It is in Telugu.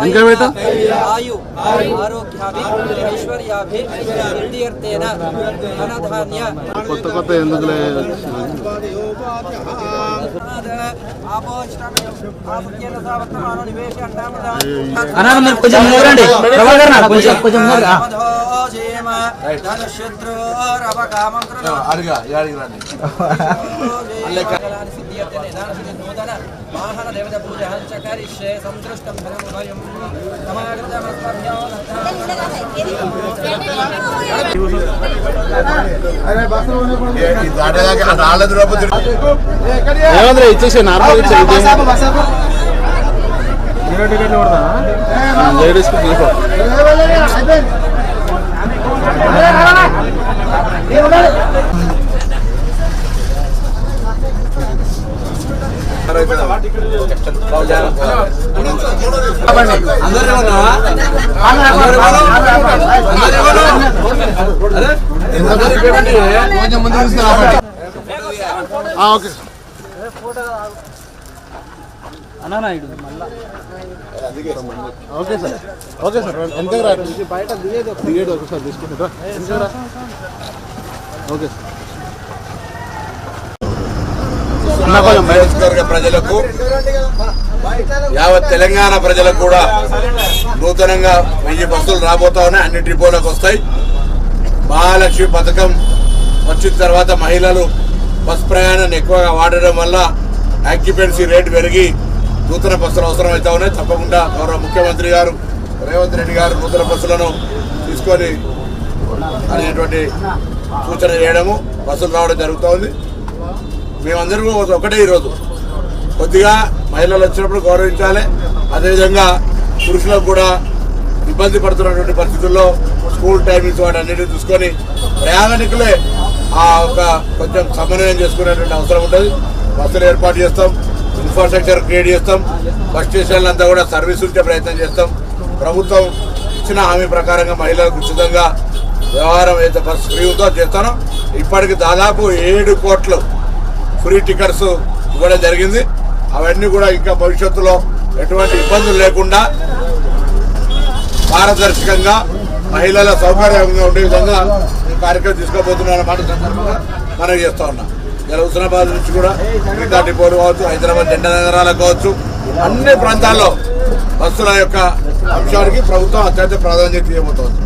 ఇంకా బేటా ఆయు ఆరోగ్యాభి సిద్ధ్యర్థేన ధనధాన్య కొత్త కొత్త ఎందుకులే వాహన దేవత పూజ చకరిష్యే సంతృష్టం ధనముభయం ఏమంటే ఇచ్చేసి normal ladies okay okay sir okay sir ఎంత బయట దిగేది ఒకసారి తీసుకుంటారా ఓకే నియోజకవర్గ ప్రజలకు యావత్ తెలంగాణ ప్రజలకు కూడా నూతనంగా 1000 బస్సులు రాబోతా ఉన్నాయి. అన్ని డిపోలకు వస్తాయి. మహాలక్ష్మి పథకం వచ్చిన తర్వాత మహిళలు బస్ ప్రయాణాన్ని ఎక్కువగా వాడడం వల్ల ఆక్యుపెన్సీ రేటు పెరిగి నూతన బస్సులు అవసరం అవుతా ఉన్నాయి. తప్పకుండా గౌరవ ముఖ్యమంత్రి గారు రేవంత్ రెడ్డి గారు నూతన బస్సులను తీసుకొని అనేటువంటి సూచన చేయడము బస్సులు రావడం జరుగుతూ ఉంది. మేమందరూ ఒకటే ఈరోజు కొద్దిగా మహిళలు వచ్చినప్పుడు గౌరవించాలి. అదేవిధంగా పురుషులకు కూడా ఇబ్బంది పడుతున్నటువంటి పరిస్థితుల్లో స్కూల్ టైమింగ్స్ వాటి అన్నిటిని చూసుకొని ప్రయాణికులే కొంచెం సమన్వయం చేసుకునేటువంటి అవసరం ఉంటుంది. బస్సులు ఏర్పాటు చేస్తాం, ఇన్ఫ్రాస్ట్రక్చర్ క్రియేట్ చేస్తాం, బస్ స్టేషన్లంతా కూడా సర్వీస్ ఉంచే ప్రయత్నం చేస్తాం. ప్రభుత్వం ఇచ్చిన హామీ ప్రకారంగా మహిళలకు ఉచితంగా వ్యవహారం అయితే బస్ ఫ్రీ ఉందో చేస్తానో ఇప్పటికి దాదాపు 7 కోట్లు ఫ్రీ టికెట్స్ ఇవ్వడం జరిగింది. అవన్నీ కూడా ఇంకా భవిష్యత్తులో ఎటువంటి ఇబ్బందులు లేకుండా పారదర్శకంగా మహిళల సౌకర్యంగా ఉండే విధంగా ఈ కార్యక్రమం తీసుకోబోతున్న మాట సందర్భంగా మనం చేస్తూ ఉన్నాం. ఇలా హుస్నాబాద్ నుంచి కూడా మిగతా డిపోలు కావచ్చు, హైదరాబాద్ జెండా నగరాలకు కావచ్చు, అన్ని ప్రాంతాల్లో బస్సుల యొక్క అంశానికి ప్రభుత్వం అత్యంత ప్రాధాన్యత ఇవ్వబోతోంది.